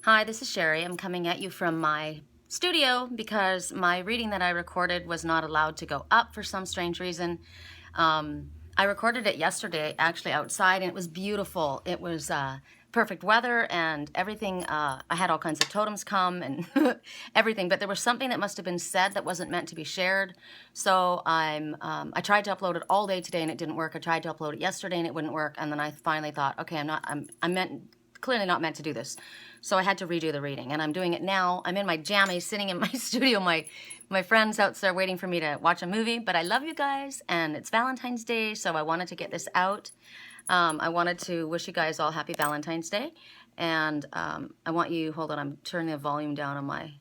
Hi, this is Sherry. I'm coming at you from my studio because my reading that I recorded was not allowed to go up for some strange reason. I recorded it yesterday, actually outside, and it was beautiful. It was perfect weather and everything. I had all kinds of totems come and everything, but there was something that must have been said that wasn't meant to be shared. So I tried to upload it all day today and it didn't work. I tried to upload it yesterday and it wouldn't work. And then I finally thought, okay, I'm clearly not meant to do this. So I had to redo the reading, and I'm doing it now. I'm in my jammies, sitting in my studio. My friend's out there waiting for me to watch a movie, but I love you guys, and it's Valentine's Day, so I wanted to get this out. I wanted to wish you guys all happy Valentine's Day, and I want you, hold on, I'm turning the volume down on my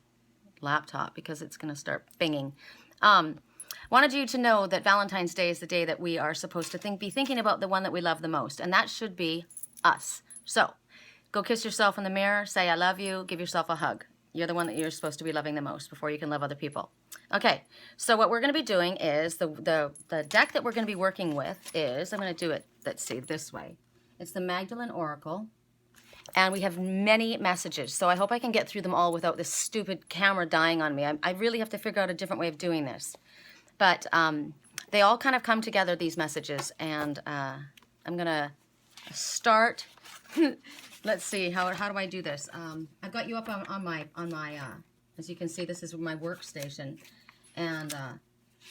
laptop because it's going to start binging. Wanted you to know that Valentine's Day is the day that we are supposed to be thinking about the one that we love the most, and that should be us. So, go kiss yourself in the mirror, say I love you, give yourself a hug. You're the one that you're supposed to be loving the most before you can love other people. Okay, so what we're going to be doing is, the deck that we're going to be working with is, I'm going to do it, let's see, this way. It's the Magdalene Oracle, and we have many messages, so I hope I can get through them all without this stupid camera dying on me. I really have to figure out a different way of doing this. But they all kind of come together, these messages, and I'm going to start... Let's see, how do I do this? I've got you up on my as you can see, this is my workstation. And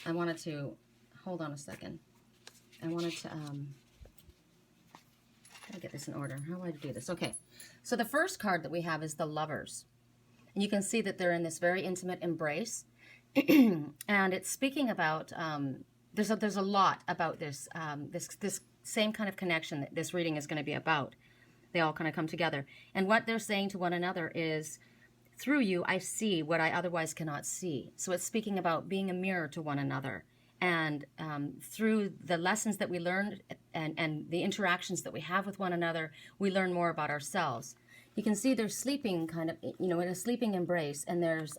I wanted to, hold on a second. I wanted to, gotta get this in order. How do I do this? Okay, so the first card that we have is the Lovers. And you can see that they're in this very intimate embrace. And it's speaking about, there's a lot about this, this same kind of connection that this reading is going to be about. They all kind of come together. And what they're saying to one another is, through you, I see what I otherwise cannot see. So it's speaking about being a mirror to one another. And through the lessons that we learned and the interactions that we have with one another, we learn more about ourselves. You can see they're sleeping kind of, in a sleeping embrace, and there's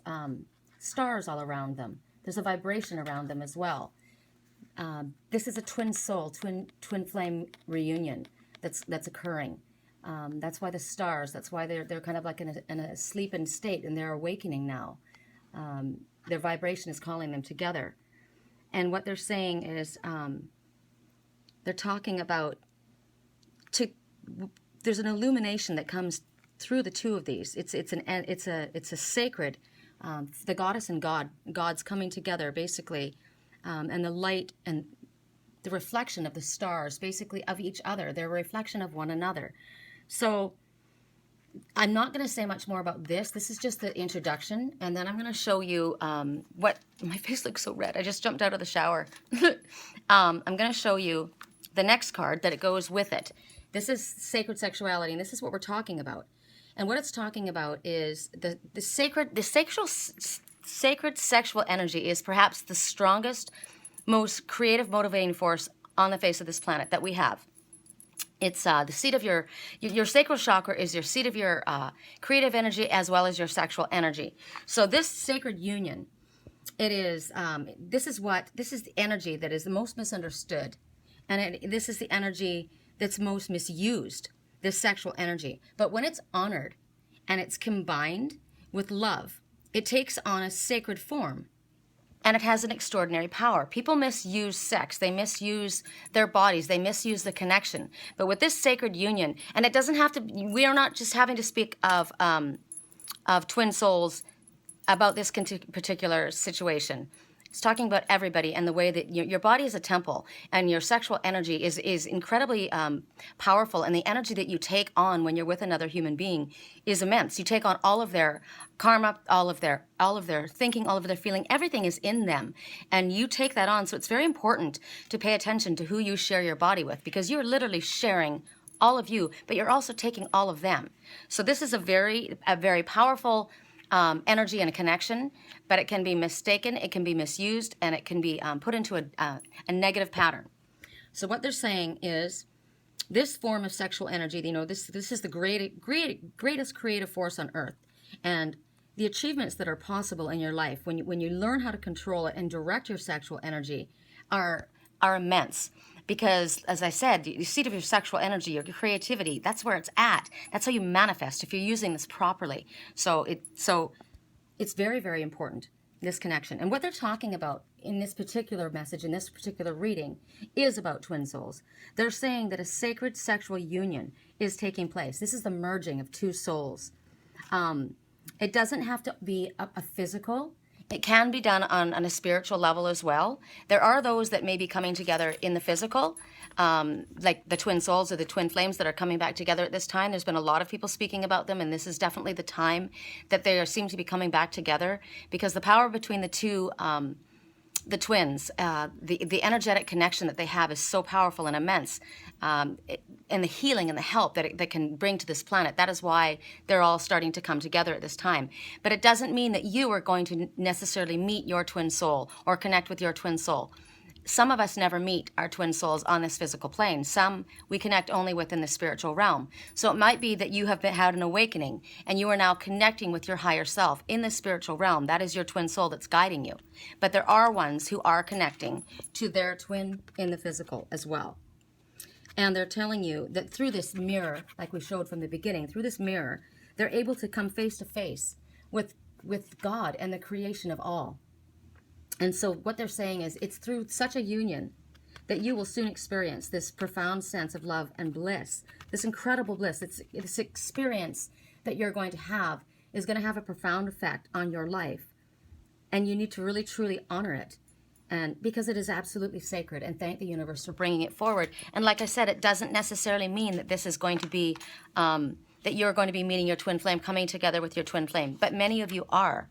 stars all around them. There's a vibration around them as well. This is a twin soul, twin flame reunion that's occurring. That's why the stars, that's why they're kind of like in a sleeping state, and they're awakening now. Their vibration is calling them together. And what they're saying is, they're talking about, there's an illumination that comes through the two of these. It's a sacred, the goddess and gods coming together, basically, and the light and the reflection of the stars, basically, of each other. They're a reflection of one another. So I'm not going to say much more about this. This is just the introduction, and then I'm going to show you what... My face looks so red. I just jumped out of the shower. I'm going to show you the next card that it goes with it. This is Sacred Sexuality, and this is what we're talking about. And what it's talking about is the sacred sexual energy is perhaps the strongest, most creative, motivating force on the face of this planet that we have. It's the seat of your sacral chakra is your seat of your creative energy as well as your sexual energy. So this sacred union, it is, this is the energy that is the most misunderstood. And this is the energy that's most misused, this sexual energy. But when it's honored and it's combined with love, it takes on a sacred form. And it has an extraordinary power. People misuse sex. They misuse their bodies. They misuse the connection. But with this sacred union, and it doesn't have to, we are not just having to speak of twin souls about this particular situation. It's talking about everybody and the way that your body is a temple, and your sexual energy is incredibly powerful, and the energy that you take on when you're with another human being is immense. You take on all of their karma, all of their thinking, all of their feeling. Everything is in them, and you take that on. So it's very important to pay attention to who you share your body with, because you're literally sharing all of you, but you're also taking all of them. So this is a very powerful energy and a connection, but it can be mistaken, it can be misused, and it can be put into a negative pattern. So what they're saying is, this form of sexual energy, this is the greatest creative force on earth, and the achievements that are possible in your life when you learn how to control it and direct your sexual energy are immense. Because, as I said, the seat of your sexual energy, your creativity, that's where it's at. That's how you manifest if you're using this properly. So it's very, very important, this connection. And what they're talking about in this particular message, in this particular reading, is about twin souls. They're saying that a sacred sexual union is taking place. This is the merging of two souls. It doesn't have to be a physical. It can be done on a spiritual level as well. There are those that may be coming together in the physical, like the twin souls or the twin flames that are coming back together at this time. There's been a lot of people speaking about them, and this is definitely the time that they seem to be coming back together, because the power between the two, the twins, the energetic connection that they have is so powerful and immense, and the healing and the help that it can bring to this planet. That is why they're all starting to come together at this time. But it doesn't mean that you are going to necessarily meet your twin soul or connect with your twin soul. Some of us never meet our twin souls on this physical plane. Some we connect only within the spiritual realm. So it might be that you have had an awakening and you are now connecting with your higher self in the spiritual realm. That is your twin soul that's guiding you. But there are ones who are connecting to their twin in the physical as well. And they're telling you that through this mirror, like we showed from the beginning, through this mirror, they're able to come face to face with God and the creation of all. And so what they're saying is it's through such a union that you will soon experience this profound sense of love and bliss, this incredible bliss. This experience that you're going to have is going to have a profound effect on your life. And you need to really, truly honor it. And because it is absolutely sacred, and thank the universe for bringing it forward. And like I said, it doesn't necessarily mean that this is going to be, that you're going to be meeting your twin flame, coming together with your twin flame. But many of you are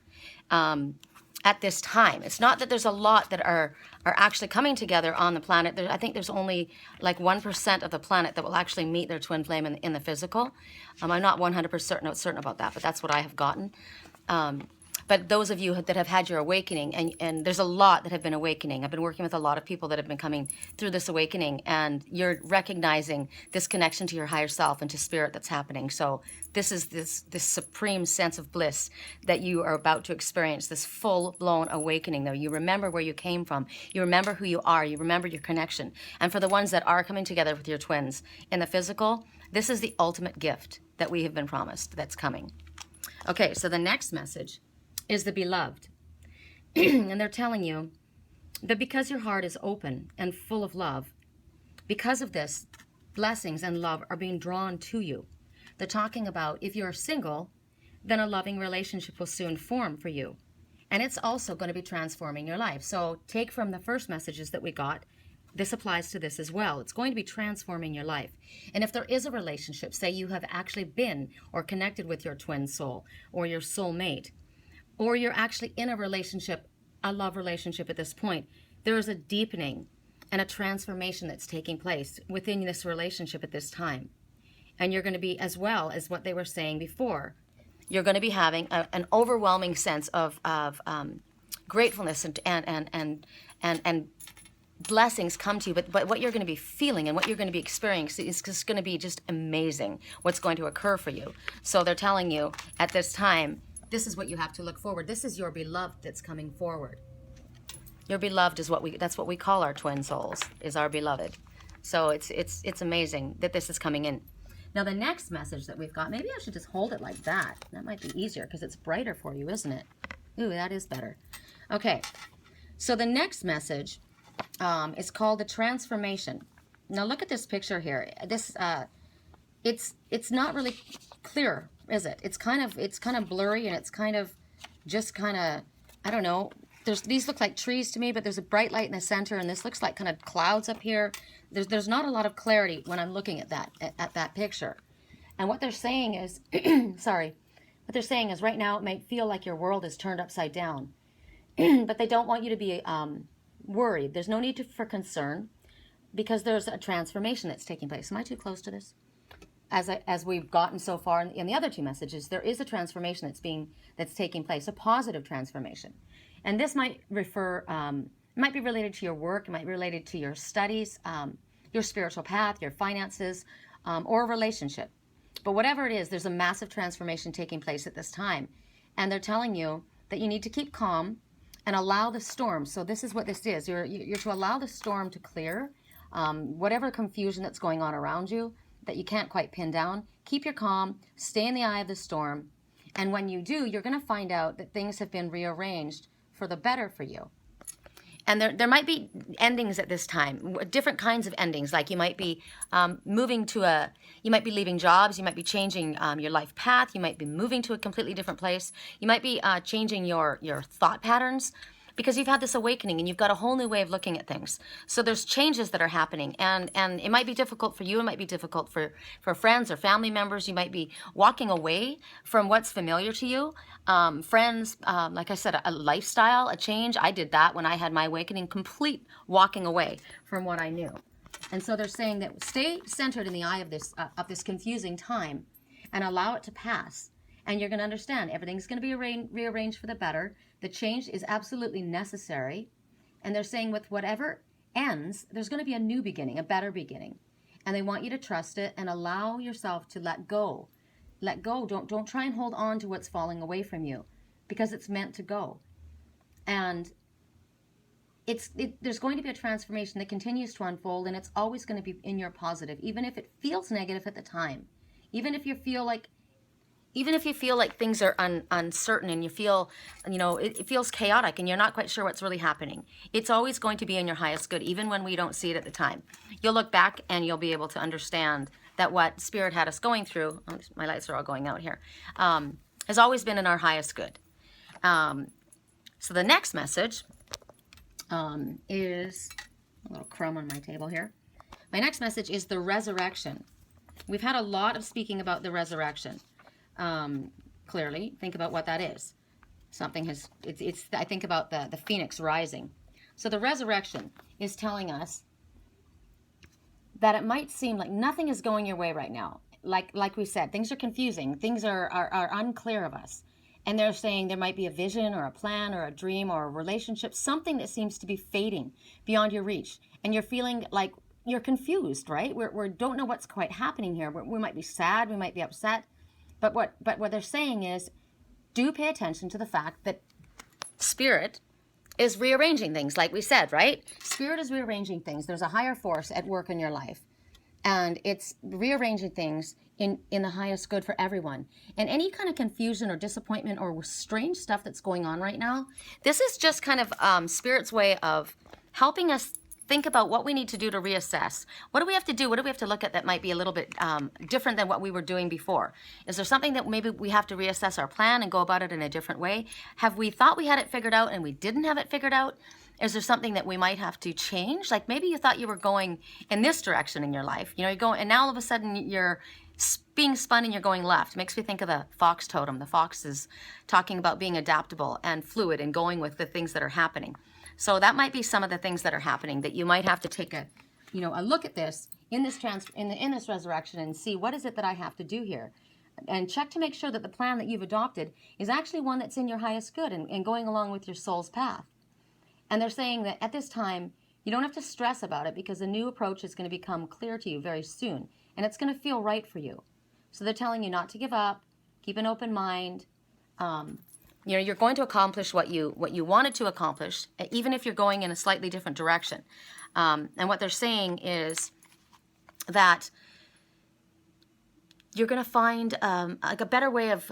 at this time. It's not that there's a lot that are actually coming together on the planet. I think there's only like 1% of the planet that will actually meet their twin flame in the physical. I'm not 100% certain about that, but that's what I have gotten. But those of you that have had your awakening, and there's a lot that have been awakening. I've been working with a lot of people that have been coming through this awakening, and you're recognizing this connection to your higher self and to spirit that's happening. So this is this supreme sense of bliss that you are about to experience, this full-blown awakening, though. You remember where you came from. You remember who you are. You remember your connection. And for the ones that are coming together with your twins in the physical, this is the ultimate gift that we have been promised that's coming. Okay, so the next message is the beloved. And they're telling you that because your heart is open and full of love, because of this, blessings and love are being drawn to you. They're talking about if you're single, then a loving relationship will soon form for you. And it's also going to be transforming your life. So take from the first messages that we got, this applies to this as well. It's going to be transforming your life. And if there is a relationship, say you have actually been or connected with your twin soul or your soulmate, or you're actually in a relationship, a love relationship at this point, there is a deepening and a transformation that's taking place within this relationship at this time. And you're going to be, as well as what they were saying before, you're going to be having an overwhelming sense of gratefulness and blessings come to you. But what you're going to be feeling and what you're going to be experiencing is just going to be just amazing what's going to occur for you. So they're telling you at this time, this is what you have to look forward. This is your beloved that's coming forward. Your beloved is that's what we call our twin souls, is our beloved. So it's amazing that this is coming in. Now the next message that we've got, maybe I should just hold it like that. That might be easier because it's brighter for you, isn't it? Ooh, that is better. Okay, so the next message is called the transformation. Now look at this picture here. This it's not really clear, is it? It's kind of blurry, and it's kind of I don't know. These look like trees to me, but there's a bright light in the center, and this looks like kind of clouds up here. There's not a lot of clarity when I'm looking at that picture. And what they're saying is, sorry, what they're saying is right now it might feel like your world is turned upside down, but they don't want you to be worried. There's no need for concern, because there's a transformation that's taking place. Am I too close to this? As we've gotten so far in the other two messages, there is a transformation that's taking place, a positive transformation. And this might might be related to your work, it might be related to your studies, your spiritual path, your finances, or a relationship. But whatever it is, there's a massive transformation taking place at this time. And they're telling you that you need to keep calm and allow the storm. So this is what this is. You're to allow the storm to clear, whatever confusion that's going on around you that you can't quite pin down. Keep your calm, stay in the eye of the storm, and when you do, you're going to find out that things have been rearranged for the better for you. And there might be endings at this time, different kinds of endings. Like you might be you might be leaving jobs, you might be changing your life path, you might be moving to a completely different place, you might be changing your thought patterns, because you've had this awakening and you've got a whole new way of looking at things. So there's changes that are happening, and it might be difficult for you, it might be difficult for friends or family members. You might be walking away from what's familiar to you. Friends, like I said, a lifestyle, a change. I did that when I had my awakening, complete walking away from what I knew. And so they're saying that stay centered in the eye of this confusing time and allow it to pass. And you're going to understand everything's going to be rearranged for the better. The change is absolutely necessary. And they're saying with whatever ends, there's going to be a new beginning, a better beginning. And they want you to trust it and allow yourself to let go. Let go. Don't try and hold on to what's falling away from you, because it's meant to go. And there's going to be a transformation that continues to unfold, and it's always going to be in your positive, even if it feels negative at the time. Even if you feel like things are uncertain and you feel, it feels chaotic and you're not quite sure what's really happening, it's always going to be in your highest good, even when we don't see it at the time. You'll look back and you'll be able to understand that what Spirit had us going through, my lights are all going out here, has always been in our highest good. So the next message is a little crumb on my table here. My next message is the resurrection. We've had a lot of speaking about the resurrection. Clearly, think about what that is. I think about the phoenix rising. So the resurrection is telling us that it might seem like nothing is going your way right now. Like we said, things are confusing. Things are unclear of us. And they're saying there might be a vision or a plan or a dream or a relationship, something that seems to be fading beyond your reach. And you're feeling like you're confused, right? We don't know what's quite happening here. We might be sad, we might be upset. But what they're saying is, do pay attention to the fact that Spirit is rearranging things, like we said, right? Spirit is rearranging things. There's a higher force at work in your life. And it's rearranging things in the highest good for everyone. And any kind of confusion or disappointment or strange stuff that's going on right now, this is just kind of Spirit's way of helping us think about what we need to do to reassess. What do we have to do? What do we have to look at that might be a little bit different than what we were doing before? Is there something that maybe we have to reassess our plan and go about it in a different way? Have we thought we had it figured out and we didn't have it figured out? Is there something that we might have to change? Like maybe you thought you were going in this direction in your life. You're going, and now all of a sudden you're being spun and you're going left. It makes me think of the fox totem. The fox is talking about being adaptable and fluid and going with the things that are happening. So that might be some of the things that are happening that you might have to take a look at this in this resurrection and see, what is it that I have to do here, and check to make sure that the plan that you've adopted is actually one that's in your highest good and going along with your soul's path. And they're saying that at this time you don't have to stress about it, because a new approach is going to become clear to you very soon, and it's going to feel right for you. So they're telling you not to give up, keep an open mind. You're going to accomplish what you wanted to accomplish, even if you're going in a slightly different direction. And what they're saying is that you're going to find like a better way of,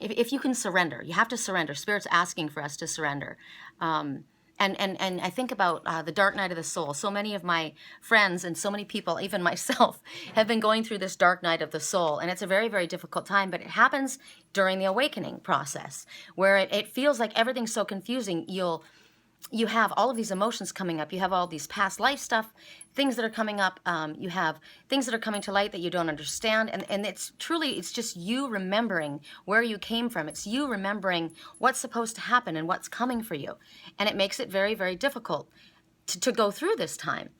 if you can surrender. You have to surrender. Spirit's asking for us to surrender. And I think about the dark night of the soul. So many of my friends and so many people, even myself, have been going through this dark night of the soul. And it's a very, very difficult time, but it happens during the awakening process, where it feels like everything's so confusing. You have all of these emotions coming up. You have all these past life stuff, things that are coming up. You have things that are coming to light that you don't understand. And it's just you remembering where you came from. It's you remembering what's supposed to happen and what's coming for you. And it makes it very, very difficult to go through this time.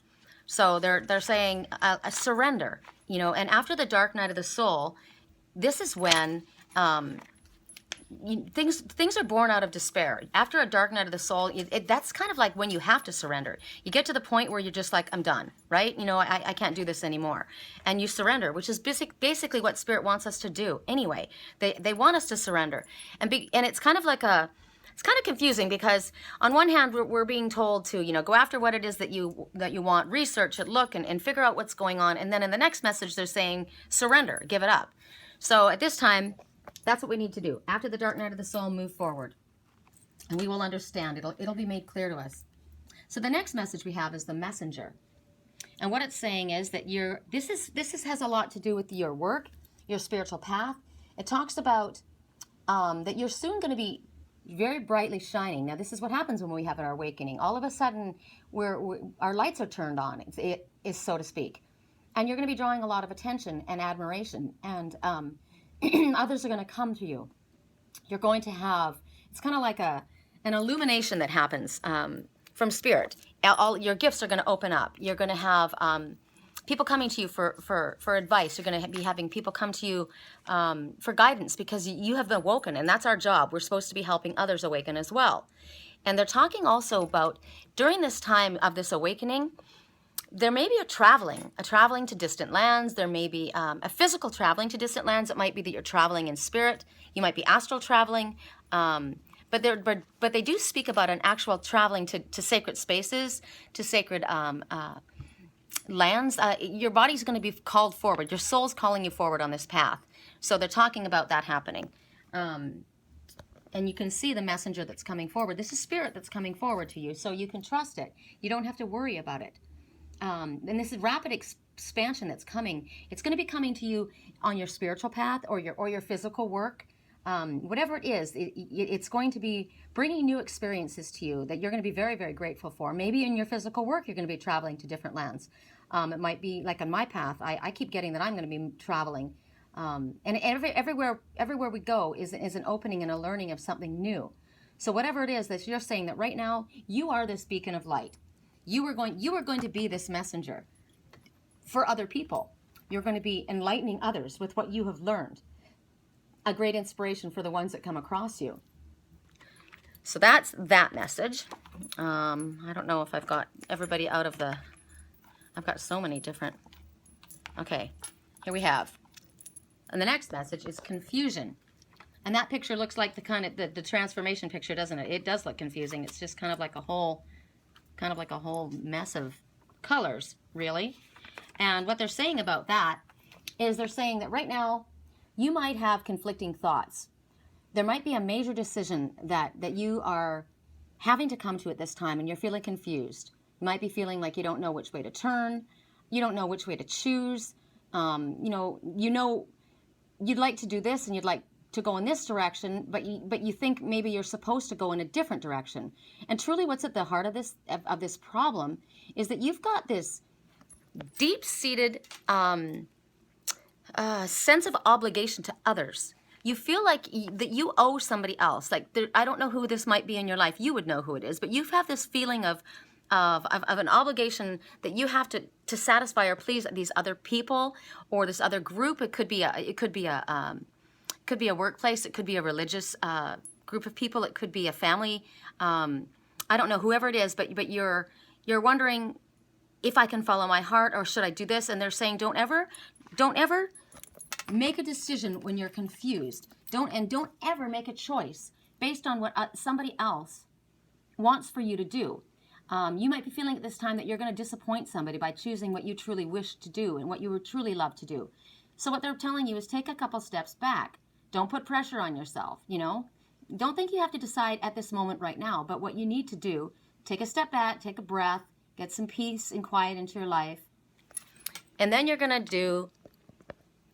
So they're saying a surrender, and after the dark night of the soul, this is when things are born out of despair. After a dark night of the soul, that's kind of like when you have to surrender. You get to the point where you're just like, I'm done, right? I can't do this anymore. And you surrender, which is basically what Spirit wants us to do anyway. They want us to surrender. And it's kind of like it's kind of confusing because on one hand we're being told to, you know, go after what it is that you want, research it, look and figure out what's going on, and then in the next message they're saying surrender, give it up. So at this time, that's what we need to do. After the dark night of the soul, move forward, and we will understand. It'll be made clear to us. So the next message we have is the messenger, and what it's saying is that this has a lot to do with your work, your spiritual path. It talks about that you're soon going to be very brightly shining. Now, this is what happens when we have our awakening. All of a sudden, our lights are turned on, it is so to speak. And you're going to be drawing a lot of attention and admiration. And others are going to come to you. You're going to have, it's kind of like an illumination that happens from spirit. All your gifts are going to open up. You're going to have people coming to you for advice. You're going to be having people come to you for guidance because you have awoken, and that's our job. We're supposed to be helping others awaken as well. And they're talking also about, during this time of this awakening, there may be a traveling to distant lands. There may be a physical traveling to distant lands. It might be that you're traveling in spirit. You might be astral traveling. But they do speak about an actual traveling to sacred spaces, to sacred lands. Your body's going to be called forward. Your soul's calling you forward on this path. So they're talking about that happening. And you can see the messenger that's coming forward. This is spirit that's coming forward to you, so you can trust it. You don't have to worry about it. And this is rapid expansion that's coming. It's going to be coming to you on your spiritual path or your physical work. Whatever it is, it's going to be bringing new experiences to you that you're going to be very, very grateful for. Maybe in your physical work, you're going to be traveling to different lands. It might be like on my path. I keep getting that I'm going to be traveling. And everywhere we go is an opening and a learning of something new. So whatever it is that you're saying, that right now you are this beacon of light. You are going to be this messenger for other people. You're going to be enlightening others with what you have learned. A great inspiration for the ones that come across you. So that's that message. I don't know if I've got everybody out of the... I've got so many different... Okay, here we have. And the next message is confusion. And that picture looks like the transformation picture, doesn't it? It does look confusing. It's just kind of like a whole mess of colors, really. And what they're saying about that is they're saying that right now, you might have conflicting thoughts. There might be a major decision that you are having to come to at this time, and you're feeling confused. You might be feeling like you don't know which way to turn. You don't know which way to choose. You'd like to do this, and you'd like to go in this direction, but you think maybe you're supposed to go in a different direction. And truly, what's at the heart of this problem is that you've got this deep-seated sense of obligation to others. You feel like that you owe somebody else. Like, I don't know who this might be in your life. You would know who it is, but you have this feeling of an obligation that you have to satisfy or please these other people or this other group. It could be a workplace. It could be a religious group of people. It could be a family. I don't know, whoever it is, but you're wondering if I can follow my heart or should I do this? And they're saying, don't ever make a decision when you're confused. Don't ever make a choice based on what somebody else wants for you to do. You might be feeling at this time that you're going to disappoint somebody by choosing what you truly wish to do and what you would truly love to do. So what they're telling you is take a couple steps back. Don't put pressure on yourself, Don't think you have to decide at this moment right now, but what you need to do, take a step back, take a breath, get some peace and quiet into your life. And then you're going to do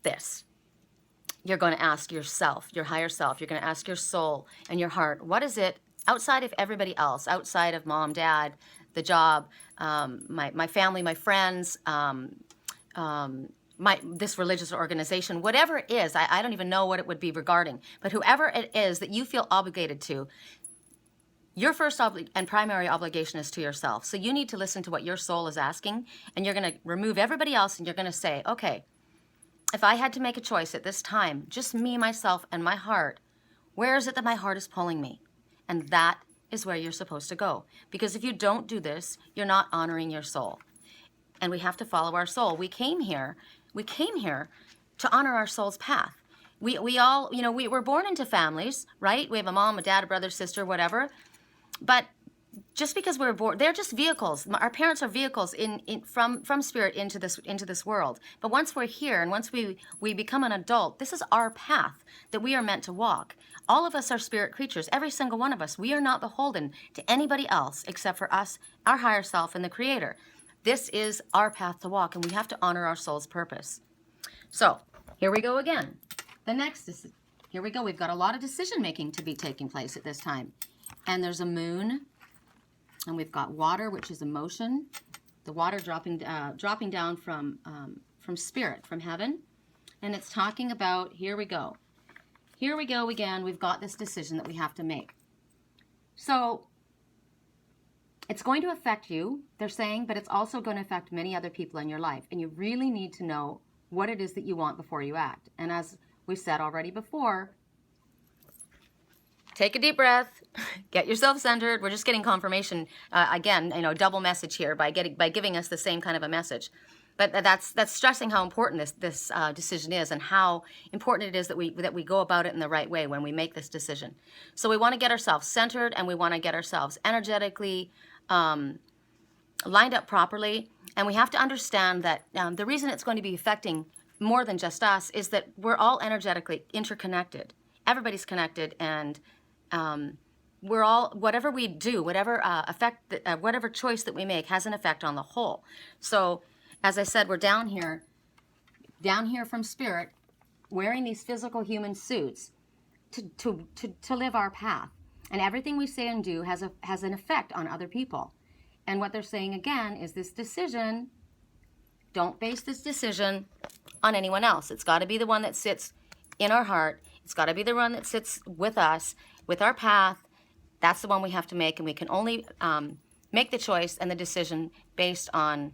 this. You're going to ask yourself, your higher self, you're going to ask your soul and your heart, what is it outside of everybody else, outside of mom, dad, the job, my family, my friends, this religious organization, whatever it is, I don't even know what it would be regarding, but whoever it is that you feel obligated to, your first and primary obligation is to yourself. So you need to listen to what your soul is asking, and you're going to remove everybody else, and you're going to say, okay, if I had to make a choice at this time, just me, myself, and my heart, where is it that my heart is pulling me? And that is where you're supposed to go. Because if you don't do this, you're not honoring your soul. And we have to follow our soul. We came here to honor our soul's path. We all, we were born into families, right? We have a mom, a dad, a brother, sister, whatever. But just because we're born, they're just vehicles. Our parents are vehicles from spirit into this world. But once we're here and once we become an adult, this is our path that we are meant to walk. All of us are spirit creatures, every single one of us. We are not beholden to anybody else except for us, our higher self, and the Creator. This is our path to walk, and we have to honor our soul's purpose. So here we go again. Here we go. We've got a lot of decision making to be taking place at this time. And there's a moon, and we've got water, which is emotion. The water dropping down from spirit, from heaven. And it's talking about, here we go. Here we go again. We've got this decision that we have to make. So it's going to affect you, they're saying, but it's also going to affect many other people in your life. And you really need to know what it is that you want before you act. And as we said already before, take a deep breath, get yourself centered. We're just getting confirmation, again, double message here by giving us the same kind of a message. But that's stressing how important this decision is, and how important it is that we go about it in the right way when we make this decision. So we want to get ourselves centered, and we want to get ourselves energetically lined up properly. And we have to understand that the reason it's going to be affecting more than just us is that we're all energetically interconnected. Everybody's connected, and we're all, whatever we do, whatever whatever choice that we make has an effect on the whole. So, as I said, we're down here from spirit, wearing these physical human suits to live our path. And everything we say and do has an effect on other people. And what they're saying again is this decision, don't base this decision on anyone else. It's got to be the one that sits in our heart. It's got to be the one that sits with us, with our path. That's the one we have to make, and we can only make the choice and the decision based on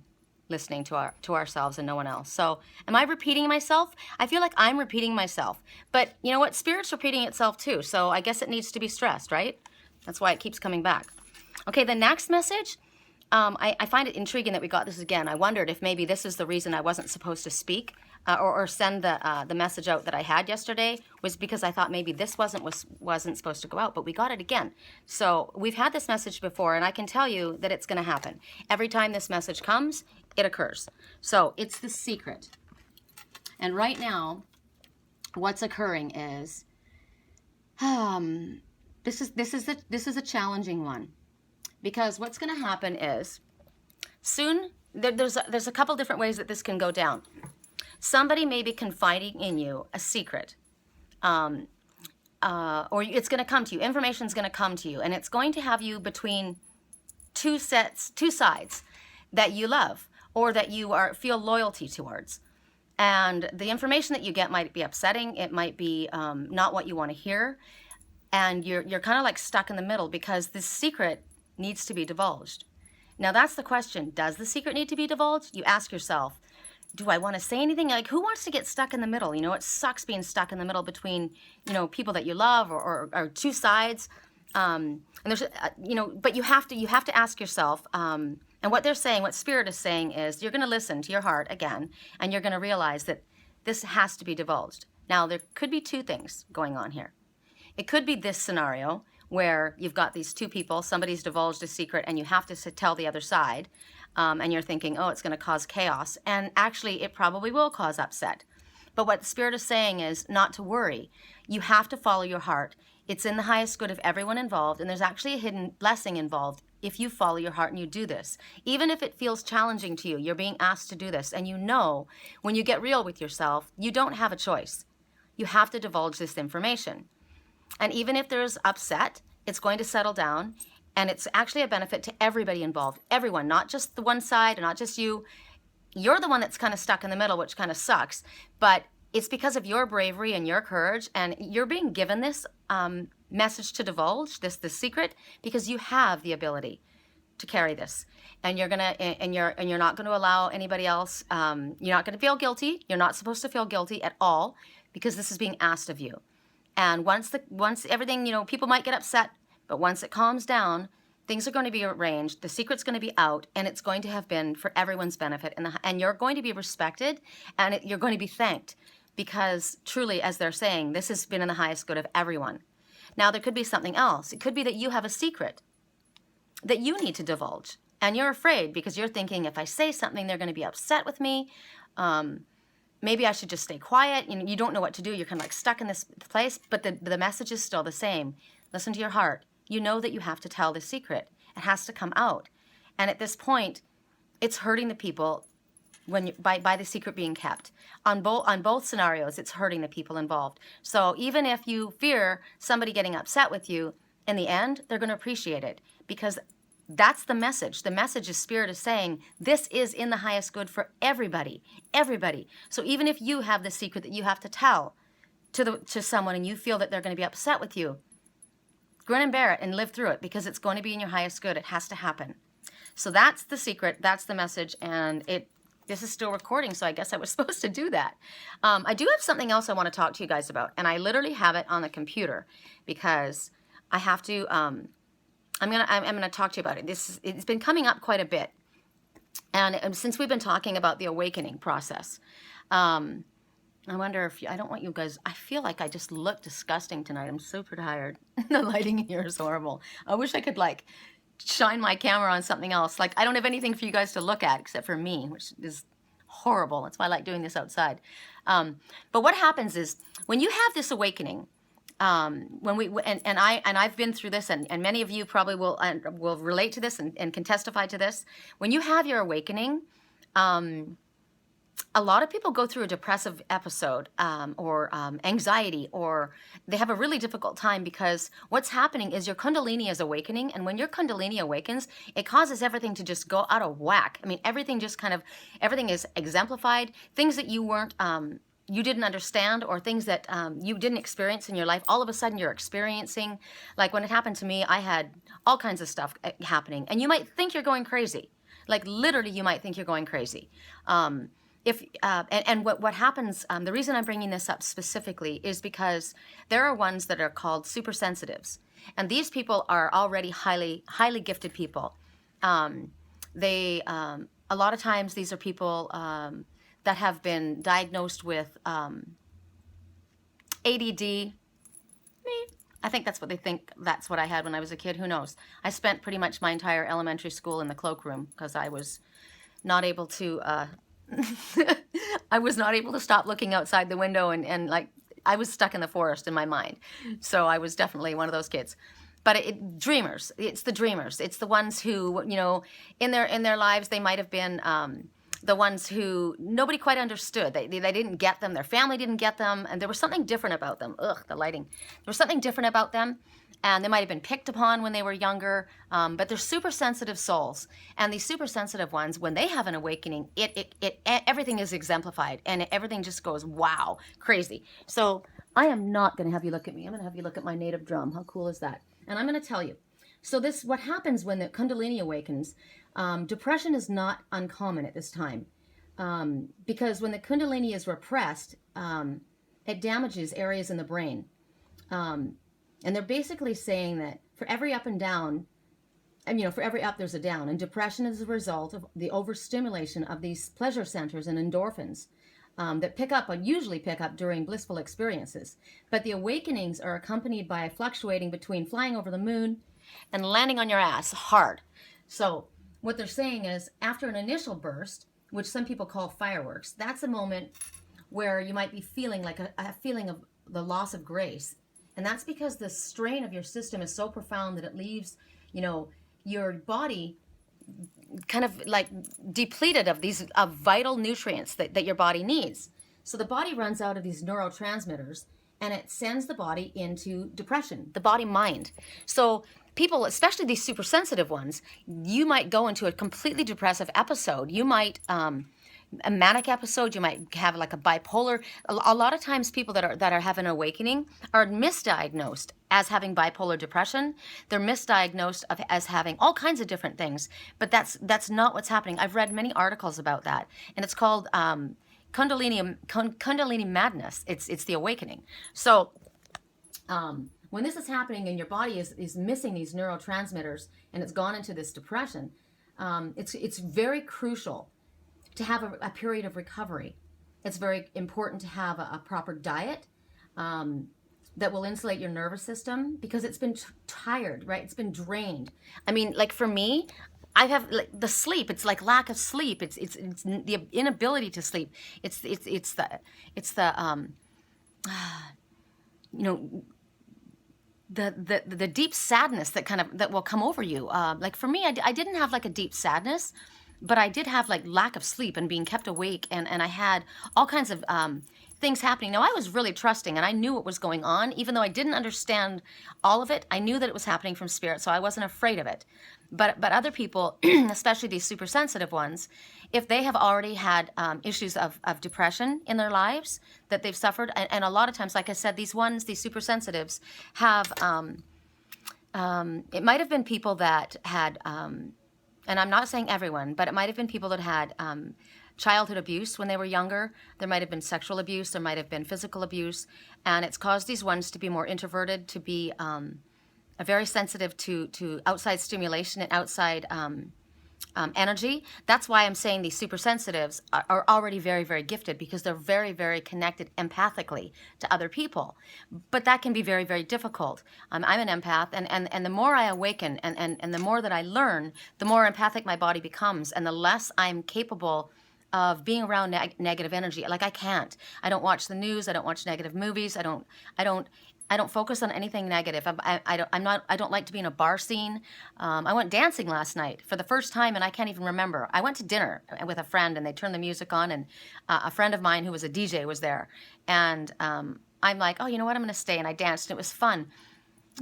listening to ourselves and no one else. So am I repeating myself? I feel like I'm repeating myself. But you know what? Spirit's repeating itself too. So I guess it needs to be stressed, right? That's why it keeps coming back. Okay, the next message, I find it intriguing that we got this again. I wondered if maybe this is the reason I wasn't supposed to speak or send the message out that I had yesterday, was because I thought maybe this wasn't supposed to go out, but we got it again. So we've had this message before, and I can tell you that it's going to happen. Every time this message comes, it occurs. So it's the secret. And right now, what's occurring is, this is a challenging one, because what's going to happen is soon there's a couple different ways that this can go down. Somebody may be confiding in you a secret, or it's going to come to you. Information's going to come to you, and it's going to have you between two sides that you love or that you feel loyalty towards. And the information that you get might be upsetting. It might be not what you want to hear, and you're kind of like stuck in the middle because this secret needs to be divulged. Now that's the question. Does the secret need to be divulged? You ask yourself, do I want to say anything? Like, who wants to get stuck in the middle? It sucks being stuck in the middle between, people that you love or two sides. And there's, but you have to ask yourself, and what they're saying, what Spirit is saying is you're going to listen to your heart again, and you're going to realize that this has to be divulged. Now, there could be two things going on here. It could be this scenario where you've got these two people, somebody's divulged a secret, and you have to tell the other side, and you're thinking, oh, it's going to cause chaos. And actually, it probably will cause upset. But what the Spirit is saying is not to worry. You have to follow your heart. It's in the highest good of everyone involved, and there's actually a hidden blessing involved if you follow your heart and you do this. Even if it feels challenging to you, you're being asked to do this, and when you get real with yourself, you don't have a choice. You have to divulge this information. And even if there's upset, it's going to settle down, and it's actually a benefit to everybody involved. Everyone, not just the one side, or not just you. You're the one that's kind of stuck in the middle, which kind of sucks, but it's because of your bravery and your courage, and you're being given this message to divulge, this secret, because you have the ability to carry this, and you're not going to allow anybody else. You're not going to feel guilty. You're not supposed to feel guilty at all, because this is being asked of you. And once everything, people might get upset, but once it calms down, things are going to be arranged. The secret's going to be out, and it's going to have been for everyone's benefit, and you're going to be respected, and you're going to be thanked because truly, as they're saying, this has been in the highest good of everyone. Now, there could be something else. It could be that you have a secret that you need to divulge, and you're afraid because you're thinking, if I say something, they're going to be upset with me. Maybe I should just stay quiet. You don't know what to do. You're kind of like stuck in this place, but the message is still the same. Listen to your heart. You know that you have to tell the secret. It has to come out. And at this point, it's hurting the people by the secret being kept. On both scenarios, it's hurting the people involved. So even if you fear somebody getting upset with you, in the end, they're going to appreciate it, because that's the message. The message is Spirit is saying, this is in the highest good for everybody, everybody. So even if you have the secret that you have to tell to someone and you feel that they're going to be upset with you, grin and bear it and live through it, because it's going to be in your highest good. It has to happen. So that's the secret. That's the message. And this is still recording, so I guess I was supposed to do that. I do have something else I want to talk to you guys about, and I literally have it on the computer because I have to. I'm gonna talk to you about it. It's been coming up quite a bit, and since we've been talking about the awakening process, I wonder if I don't want you guys. I feel like I just look disgusting tonight. I'm super tired. The lighting in here is horrible. I wish I could shine my camera on something else. I don't have anything for you guys to look at except for me, which is horrible. That's why I like doing this outside. But what happens is when you have this awakening. I've been through this, and many of you probably will relate to this and can testify to this. When you have your awakening, a lot of people go through a depressive episode or anxiety, or they have a really difficult time because what's happening is your Kundalini is awakening, and when your Kundalini awakens, it causes everything to just go out of whack. I mean, everything is exemplified. Things that you weren't. You didn't understand, or things that you didn't experience in your life, all of a sudden you're experiencing. Like when it happened to me, I had all kinds of stuff happening, and you might think you're going crazy. Literally, you might think you're going crazy. What happens, the reason I'm bringing this up specifically is because there are ones that are called super sensitives, and these people are already highly gifted people. A lot of times these are people that have been diagnosed with ADD. Me. I think that's what they think. That's what I had when I was a kid. Who knows? I spent pretty much my entire elementary school in the cloakroom because I was not able to. I was not able to stop looking outside the window, and I was stuck in the forest in my mind. So I was definitely one of those kids. But dreamers. It's the dreamers. It's the ones who, in their lives they might have been. The ones who nobody quite understood. They didn't get them. Their family didn't get them. And there was something different about them. Ugh, the lighting. There was something different about them. And they might have been picked upon when they were younger. But they're super sensitive souls. And these super sensitive ones, when they have an awakening, everything is exemplified. And everything just goes, wow, crazy. So I am not going to have you look at me. I'm going to have you look at my native drum. How cool is that? And I'm going to tell you. So what happens when the Kundalini awakens, depression is not uncommon at this time, because when the Kundalini is repressed, it damages areas in the brain. And they're basically saying that for every up and down, for every up there's a down, and depression is a result of the overstimulation of these pleasure centers and endorphins that usually pick up during blissful experiences. But the awakenings are accompanied by fluctuating between flying over the moon and landing on your ass hard. So what they're saying is, after an initial burst, which some people call fireworks, that's a moment where you might be feeling like a feeling of the loss of grace. And that's because the strain of your system is so profound that it leaves, your body kind of depleted of vital nutrients that your body needs. So the body runs out of these neurotransmitters, and it sends the body into depression, the body-mind. So people, especially these super sensitive ones, you might go into a completely depressive episode. You might, a manic episode, you might have a bipolar. A lot of times people that are having an awakening are misdiagnosed as having bipolar depression. They're misdiagnosed as having all kinds of different things, but that's not what's happening. I've read many articles about that, and it's called Kundalini madness. It's the awakening. So when this is happening and your body is missing these neurotransmitters and it's gone into this depression, it's very crucial to have a period of recovery. It's very important to have a proper diet that will insulate your nervous system, because it's been tired, right? It's been drained. I mean, like for me, I have like the sleep. It's like lack of sleep. It's the inability to sleep. It's the you know, the deep sadness that will come over you. Like for me, I didn't have like a deep sadness, but I did have like lack of sleep and being kept awake, and I had all kinds of things happening. Now I was really trusting, and I knew what was going on, even though I didn't understand all of it. I knew that it was happening from spirit, so I wasn't afraid of it. But other people, especially these super sensitive ones, if they have already had issues of depression in their lives that they've suffered, and a lot of times, like I said, these super sensitives have, it might have been people that had, and I'm not saying everyone, but it might have been people that had childhood abuse when they were younger. There might have been sexual abuse, there might have been physical abuse, and it's caused these ones to be more introverted, to be very sensitive to outside stimulation and outside energy. That's why I'm saying these super sensitives are already very, very gifted, because they're very, very connected empathically to other people. But that can be very, very difficult. I'm an empath, and the more I awaken and the more that I learn, the more empathic my body becomes, and the less I'm capable of being around negative energy. Like I can't. I don't watch the news. I don't watch negative movies. I don't focus on anything negative. I don't like to be in a bar scene. I went dancing last night for the first time, and I can't even remember. I went to dinner with a friend, and they turned the music on, and a friend of mine who was a DJ was there. And I'm like, oh, you know what? I'm going to stay. And I danced, and it was fun.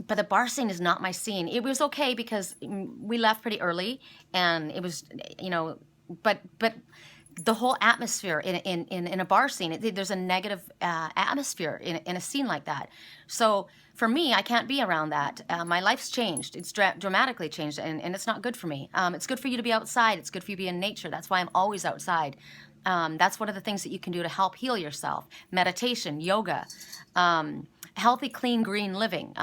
But the bar scene is not my scene. It was okay because we left pretty early, and it was, but the whole atmosphere in a bar scene, there's a negative atmosphere in a scene like that. So for me, I can't be around that. My life's changed. It's dramatically changed, and it's not good for me. It's good for you to be outside. It's good for you to be in nature. That's why I'm always outside. That's one of the things that you can do to help heal yourself. Meditation, yoga, healthy, clean, green living.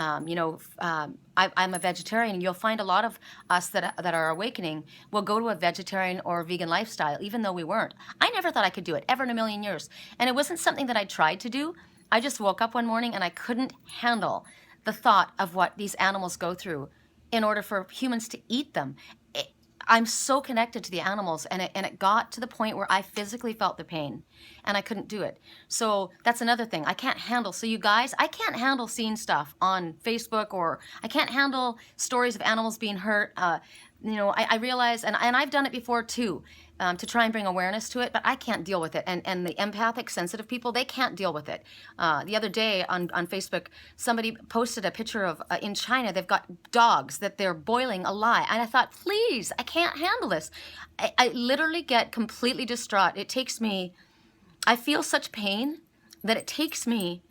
I'm a vegetarian, and you'll find a lot of us that are awakening will go to a vegetarian or vegan lifestyle, even though we weren't. I never thought I could do it, ever in a million years. And it wasn't something that I tried to do. I just woke up one morning, and I couldn't handle the thought of what these animals go through in order for humans to eat them. I'm so connected to the animals, and it got to the point where I physically felt the pain, and I couldn't do it. So that's another thing I can't handle. So you guys, I can't handle seeing stuff on Facebook, or I can't handle stories of animals being hurt. I realize, and I've done it before too, to try and bring awareness to it, but I can't deal with it. And the empathic, sensitive people, they can't deal with it. The other day on Facebook, somebody posted a picture of, in China, they've got dogs that they're boiling alive. And I thought, please, I can't handle this. I literally get completely distraught. I feel such pain that it takes me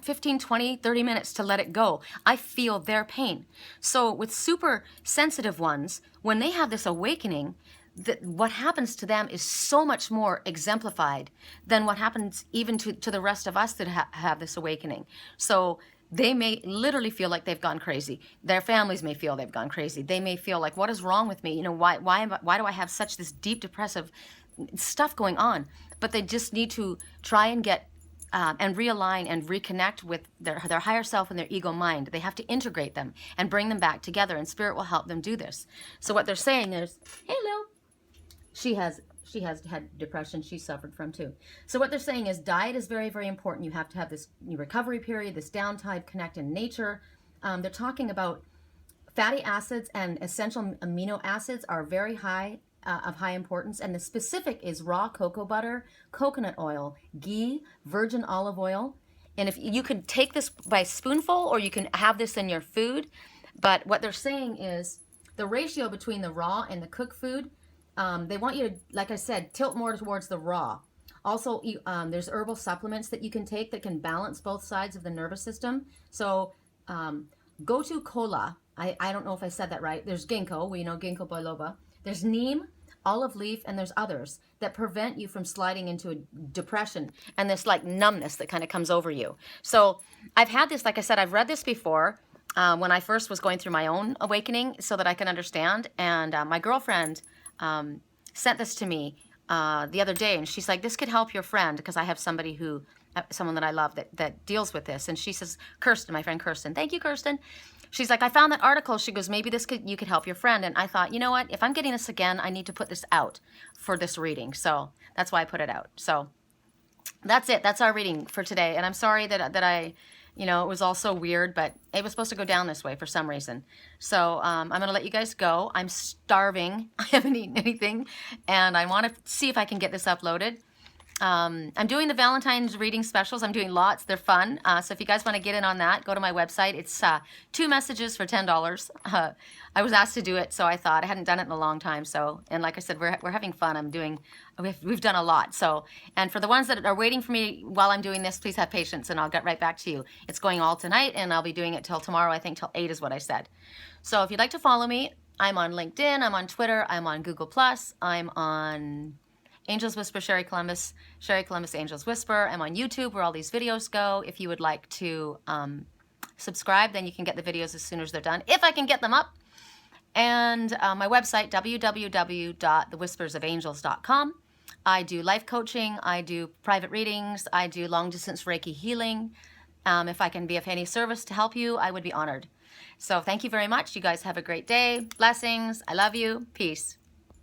15, 20, 30 minutes to let it go. I feel their pain. So with super sensitive ones, when they have this awakening, what happens to them is so much more exemplified than what happens even to the rest of us that have this awakening. So they may literally feel like they've gone crazy. Their families may feel they've gone crazy. They may feel like, what is wrong with me? Why do I have such this deep depressive stuff going on? But they just need to try and get and realign and reconnect with their higher self and their ego mind. They have to integrate them and bring them back together, and spirit will help them do this. So what they're saying is, hey, Lil, she has had depression. She suffered from too. So what they're saying is diet is very, very important. You have to have this recovery period, this downtime, connect in nature. They're talking about fatty acids and essential amino acids are very high, of high importance, and the specific is raw cocoa butter, coconut oil, ghee, virgin olive oil. And if you could take this by spoonful, or you can have this in your food. But what they're saying is the ratio between the raw and the cooked food, they want you to, like I said, tilt more towards the raw. Also, there's herbal supplements that you can take that can balance both sides of the nervous system. So gotu kola, I don't know if I said that right. There's ginkgo, we know ginkgo biloba. There's neem, olive leaf, and there's others that prevent you from sliding into a depression and this like numbness that kind of comes over you. So I've had this, like I said, I've read this before when I first was going through my own awakening so that I can understand. And my girlfriend sent this to me the other day, and she's like, this could help your friend, because I have someone that I love that deals with this. And she says, Kirsten, my friend Kirsten, thank you, Kirsten. She's like, I found that article. She goes, maybe you could help your friend. And I thought, you know what? If I'm getting this again, I need to put this out for this reading. So that's why I put it out. So that's it. That's our reading for today. And I'm sorry that I, it was all so weird, but it was supposed to go down this way for some reason. So I'm going to let you guys go. I'm starving. I haven't eaten anything, and I want to see if I can get this uploaded. I'm doing the Valentine's reading specials. I'm doing lots. They're fun. So if you guys want to get in on that, go to my website. It's 2 messages for $10. I was asked to do it, so I thought I hadn't done it in a long time. So, and like I said, we're having fun. We've done a lot. So, and for the ones that are waiting for me while I'm doing this, please have patience, and I'll get right back to you. It's going all tonight, and I'll be doing it till tomorrow. I think till 8 is what I said. So if you'd like to follow me, I'm on LinkedIn. I'm on Twitter. I'm on Google+. I'm on Angels Whisper, Sherry Columbus Angels Whisper. I'm on YouTube where all these videos go. If you would like to subscribe, then you can get the videos as soon as they're done, if I can get them up. And my website, www.thewhispersofangels.com. I do life coaching. I do private readings. I do long-distance Reiki healing. If I can be of any service to help you, I would be honored. So thank you very much. You guys have a great day. Blessings. I love you. Peace.